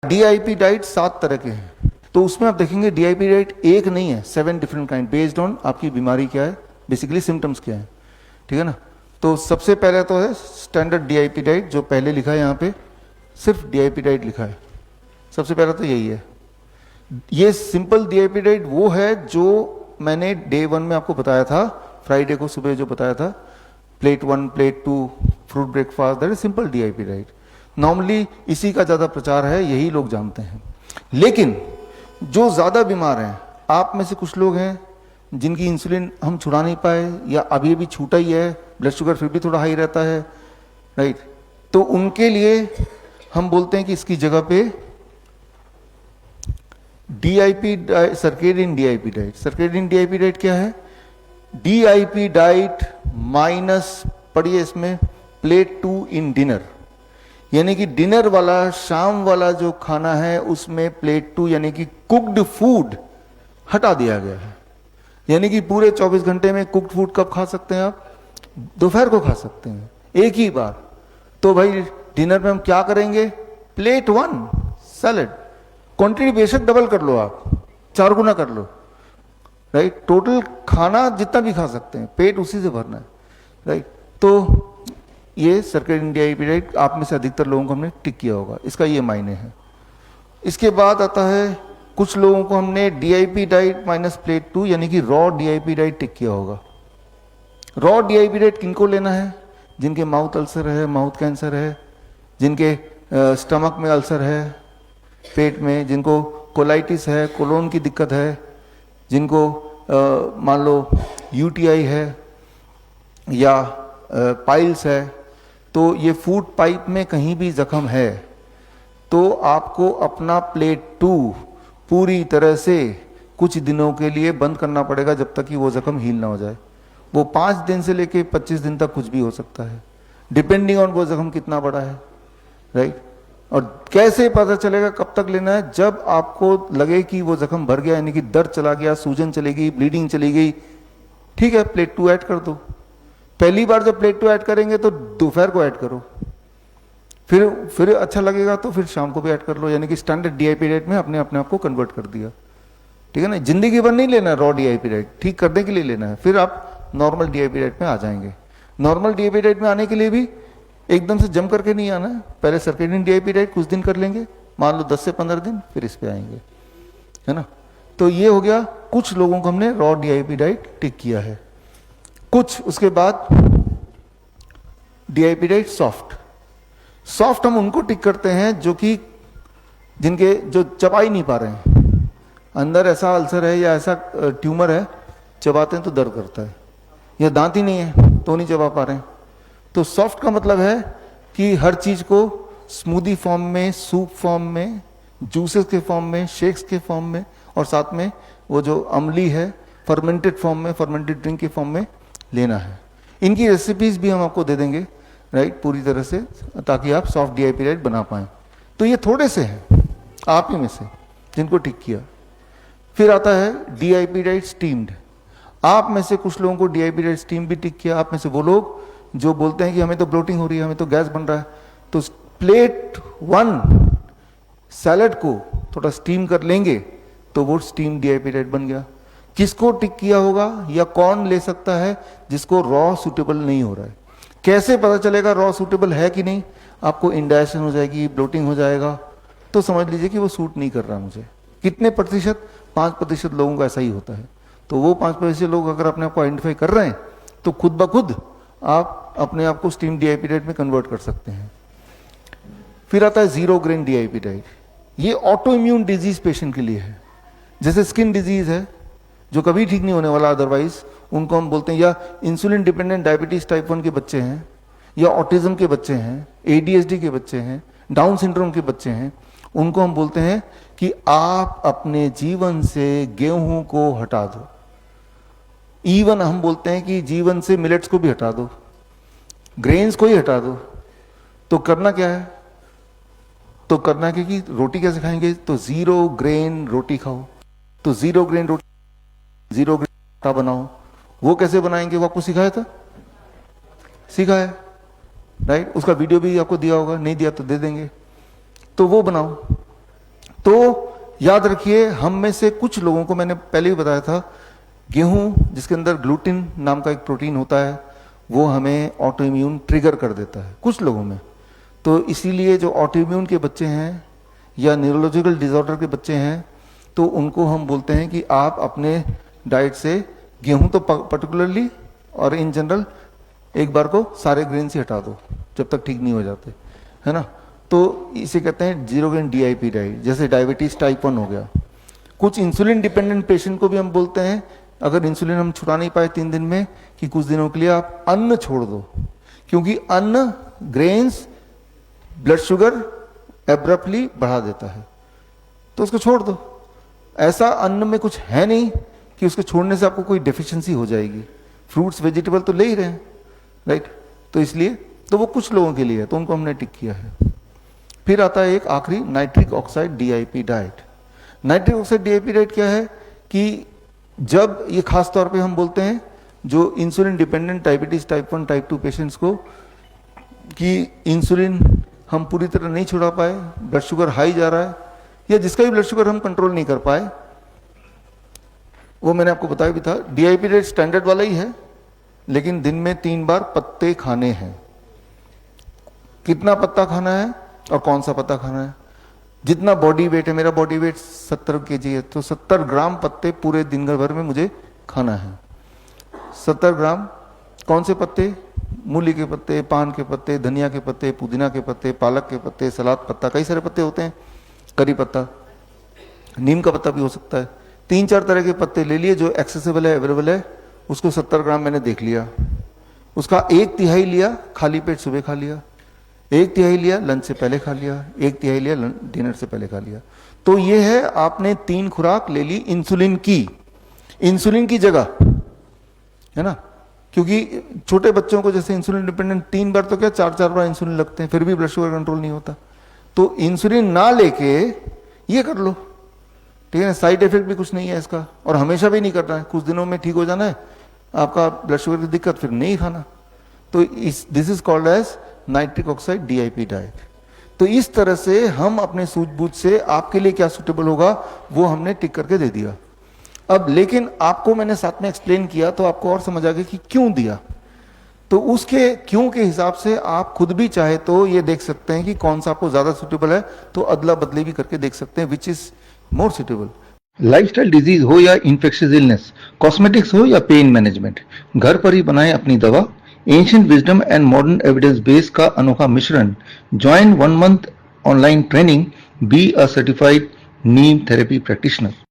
DIP diet 7 तरह के हैं, तो उसमें आप देखेंगे डीआईपी डाइट एक नहीं है, 7 डिफरेंट काइंड बेस्ड ऑन आपकी बीमारी क्या है, बेसिकली सिम्टम्स क्या है, ठीक है ना। तो सबसे पहले तो है स्टैंडर्ड डीआईपी डाइट, जो पहले लिखा है यहाँ पे सिर्फ डीआईपी डाइट लिखा है, सबसे पहला तो यही है। ये सिंपल डीआईपी डाइट वो है जो मैंने डे 1 में आपको बताया था, फ्राइडे को सुबह जो बताया था, plate 1 plate 2 fruit breakfast, that is simple DIP diet. Normally इसी का ज़्यादा प्रचार है, यही लोग जानते हैं। लेकिन जो ज़्यादा बीमार हैं, आप में से कुछ लोग हैं जिनकी इंसुलिन हम छुड़ा नहीं पाए या अभी अभी छूटा ही है, ब्लड शुगर फिर भी थोड़ा हाई रहता है, राइट, तो उनके लिए हम बोलते हैं कि इसकी जगह पे DIP circadian DIP diet. Circadian DIP diet क्या है? डीआईपी डाइट माइनस, पढ़िए इसमें, प्लेट 2 इन डिनर, यानी कि डिनर वाला शाम वाला जो खाना है उसमें प्लेट 2 यानी कि कुक्ड फूड हटा दिया गया है। यानी कि पूरे 24 घंटे में कुक्ड फूड कब खा सकते हैं आप? दोपहर को खा सकते हैं एक ही बार। तो भाई डिनर में हम क्या करेंगे? प्लेट 1 सैलेड, क्वांटिटी बेशक डबल कर लो, आप 4 गुना कर लो, राइट, टोटल खाना जितना भी खा सकते हैं, पेट उसी से भरना है, राइट। तो ये सर्केडियन डीआईपी डाइट आप में से अधिकतर लोगों को हमने टिक किया होगा, इसका ये मायने है। इसके बाद आता है कुछ लोगों को हमने डीआईपी डाइट माइनस प्लेट 2 यानी कि रॉ डीआईपी डाइट टिक किया होगा। रॉ डीआईपी डाइट किनको लेना है? जिनके माउथ अल्सर है, माउथ कैंसर है, जिनके स्टमक में अल्सर है, पेट में, जिनको कोलाइटिस है, कोलोन की दिक्कत है, जिनको मान लो यूटीआई है या पाइल्स है, तो ये फूड पाइप में कहीं भी जख्म है तो आपको अपना प्लेट 2 पूरी तरह से कुछ दिनों के लिए बंद करना पड़ेगा, जब तक कि वो जख्म हील ना हो जाए। वो 5 दिन से लेके 25 दिन तक कुछ भी हो सकता है, डिपेंडिंग ऑन वो जख्म कितना बड़ा है, राइट। और कैसे पता चलेगा कब तक लेना है? जब आपको लगे कि वो जख्म भर गया, यानी कि दर्द चला गया, सूजन चली गई, ब्लीडिंग चली गई, ठीक है, प्लेट 2 ऐड कर दो। पहली बार जब प्लेट 2 ऐड करेंगे तो दोपहर को ऐड करो, फिर अच्छा लगेगा तो फिर शाम को भी ऐड कर लो, यानी कि स्टैंडर्ड डीआईपी डाइट में अपने आप को कन्वर्ट कर दिया, ठीक है ना। जिंदगी भर नहीं लेना है रॉ डीआईपी डाइट, ठीक करने के लिए लेना है, फिर आप नॉर्मल डीआईपी डाइट में आ जाएंगे। नॉर्मल डीआईपी डाइट में आने के लिए भी एकदम से जम करके नहीं आना है, पहले सर्केडियन डीआईपी डाइट कुछ दिन कर लेंगे, मान लो 10 से 15 दिन, फिर इस पे आएंगे, है ना। तो ये हो गया, कुछ लोगों को हमने रॉ डीआईपी डाइट टिक किया है। कुछ उसके बाद डीआईपी डाइट सॉफ्ट हम उनको टिक करते हैं जो कि जिनके जो चबा ही नहीं पा रहे हैं, अंदर ऐसा अल्सर है या ऐसा ट्यूमर है, चबाते हैं तो दर्द करता है, या दांत ही नहीं है तो नहीं चबा पा रहे हैं। तो सॉफ्ट का मतलब है कि हर चीज को स्मूदी फॉर्म में, सूप फॉर्म में, जूसेस के फॉर्म में, शेक्स के फॉर्म में, और साथ में वो जो अमली है फर्मेंटेड फॉर्म में, फर्मेंटेड ड्रिंक के फॉर्म में लेना है। इनकी रेसिपीज भी हम आपको दे देंगे, राइट, पूरी तरह से, ताकि आप सॉफ्ट डीआईपी डाइट बना पाएं। तो ये थोड़े से हैं आप ही में से जिनको टिक किया। फिर आता है डीआईपी डाइट स्टीम्ड। आप में से कुछ लोगों को डीआईपी डाइट स्टीम भी टिक किया। आप में से वो लोग जो बोलते हैं कि हमें तो ब्लोटिंग हो रही है, हमें तो गैस बन रहा है, तो प्लेट 1 सैलड को थोड़ा स्टीम कर लेंगे तो वो स्टीम डीआईपी डाइट बन गया। किसको टिक किया होगा या कौन ले सकता है जिसको रॉ सूटेबल नहीं हो रहा है? कैसे पता चलेगा रॉ सूटेबल है कि नहीं? आपको इंडाइजेशन हो जाएगी, ब्लोटिंग हो जाएगा, तो समझ लीजिए कि वो सूट नहीं कर रहा मुझे। कितने प्रतिशत? 5% लोगों का ऐसा ही होता है। तो वो 5% लोग अगर अपने आप को आइडेंटिफाई कर रहे हैं तो खुद ब खुद आप अपने आप को स्टीम डीआईपी डाइट में कन्वर्ट कर सकते हैं। फिर आता है 0 ग्रेन डीआईपी डाइट। ये ऑटो इम्यून डिजीज पेशेंट के लिए है, जैसे स्किन डिजीज है जो कभी ठीक नहीं होने वाला अदरवाइज, उनको हम बोलते हैं, या इंसुलिन डिपेंडेंट डायबिटीज टाइप 1 के बच्चे हैं, या ऑटिज्म के बच्चे हैं, एडीएचडी के बच्चे हैं, डाउन सिंड्रोम के बच्चे हैं, उनको हम बोलते हैं कि आप अपने जीवन से गेहूं को हटा दो। इवन हम बोलते हैं कि जीवन से मिलेट्स को भी हटा दो, ग्रेन्स को ही हटा दो। तो करना क्या है? तो करना है कि रोटी कैसे खाएंगे? तो 0 ग्रेन रोटी खाओ। तो 0 ग्रेन रोटी, 0 ग्रेन आटा बनाओ। वो कैसे बनाएंगे? वो आपको सिखाया था, सिखाया, राइट। उसका वीडियो भी आपको दिया होगा, नहीं दिया तो दे देंगे। तो वो बनाओ, तो याद रखिए, हम में से कुछ लोगों को मैंने पहले ही बताया था, गेहूं जिसके अंदर ग्लूटिन नाम का एक प्रोटीन होता है, वो हमें ऑटो इम्यून ट्रिगर कर देता है कुछ लोगों में। तो इसीलिए जो ऑटो इम्यून के बच्चे हैं या न्यूरोलॉजिकल डिसऑर्डर के बच्चे हैं, तो उनको हम बोलते हैं कि आप अपने डाइट से गेहूं तो पर्टिकुलरली और इन जनरल एक बार को सारे ग्रेन से हटा दो जब तक ठीक नहीं हो जाते, है ना। तो इसे कहते हैं जीरो ग्रेन डीआईपी डाइट। जैसे डायबिटीज टाइप 1 हो गया। कुछ इंसुलिन डिपेंडेंट पेशेंट को भी हम बोलते हैं, अगर इंसुलिन हम छुड़ा नहीं पाए 3 दिन में, कि कुछ दिनों के लिए आप अन्न छोड़ दो, क्योंकि अन्न ग्रेन्स ब्लड शुगर एब्रप्टली बढ़ा देता है, तो उसको छोड़ दो। ऐसा अन्न में कुछ है नहीं कि उसको छोड़ने से आपको कोई डेफिशिएंसी हो जाएगी। फ्रूट्स वेजिटेबल तो ले ही रहे हैं, राइट। तो इसलिए तो वो कुछ लोगों के लिए है, तो उनको हमने टिक किया है। फिर आता है एक आखिरी, nitric oxide DIP diet. Nitric oxide DIP diet क्या है कि जब ये खास तौर पे हम बोलते हैं जो insulin dependent diabetes type 1 type 2 patients को, कि इंसुलिन हम पूरी तरह नहीं छुड़ा पाए, ब्लड शुगर हाई जा रहा है, या जिसका भी ब्लड शुगर हम कंट्रोल नहीं कर पाए, वो मैंने आपको बताया भी था। डीआईपी डाइट स्टैंडर्ड वाला ही है, लेकिन दिन में 3 बार पत्ते खाने हैं। कितना पत्ता खाना है और कौन सा पत्ता खाना है? जितना बॉडी वेट है, मेरा बॉडी वेट 70 kg है, तो 70 ग्राम पत्ते पूरे दिन भर में मुझे खाना है। 70 ग्राम कौन से पत्ते? मूली के पत्ते, पान के पत्ते, धनिया के पत्ते, पुदीना के पत्ते, पालक के पत्ते, सलाद पत्ता, कई सारे पत्ते होते हैं, करी पत्ता, नीम का पत्ता भी हो सकता है। 3-4 तरह के पत्ते ले लिए जो एक्सेसिबल है, अवेलेबल है, उसको 70 ग्राम मैंने देख लिया। उसका 1/3 लिया खाली पेट सुबह खा लिया, 1/3 लिया लंच से पहले खा लिया, 1/3 लिया डिनर से पहले खा लिया। तो ये है, आपने 3 खुराक ले ली इंसुलिन की जगह, है ना। क्योंकि छोटे बच्चों को जैसे इंसुलिन डिपेंडेंट 3 बार तो क्या 4-4 बार इंसुलिन लगते हैं, फिर भी ब्लड शुगर कंट्रोल नहीं होता। तो इंसुलिन ना लेके ये कर लो, ठीक है। साइड इफेक्ट भी कुछ नहीं है इसका, और हमेशा भी नहीं करना है, कुछ दिनों में ठीक हो जाना है आपका ब्लड शुगर की दिक्कत, फिर नहीं खाना। तो this is called as nitric oxide DIP diet. तो इस तरह से हम अपने सूझबूझ से आपके लिए क्या सुटेबल होगा वो हमने टिक करके दे दिया। अब लेकिन आपको मैंने साथ में एक्सप्लेन किया तो आपको और समझ आ गया कि क्यों दिया। तो उसके क्यों के हिसाब से आप खुद भी चाहे तो ये देख सकते हैं कि कौन सा आपको ज्यादा सुटेबल है, तो अदला बदली भी करके देख सकते हैं which is more suitable. Lifestyle disease हो या इन्फेक्शियस इलनेस, कॉस्मेटिक्स हो या पेन मैनेजमेंट, घर पर ही बनाएं अपनी दवा। Ancient wisdom and modern evidence base का अनोखा मिश्रण। Join 1 month online training, be a certified Neem therapy practitioner.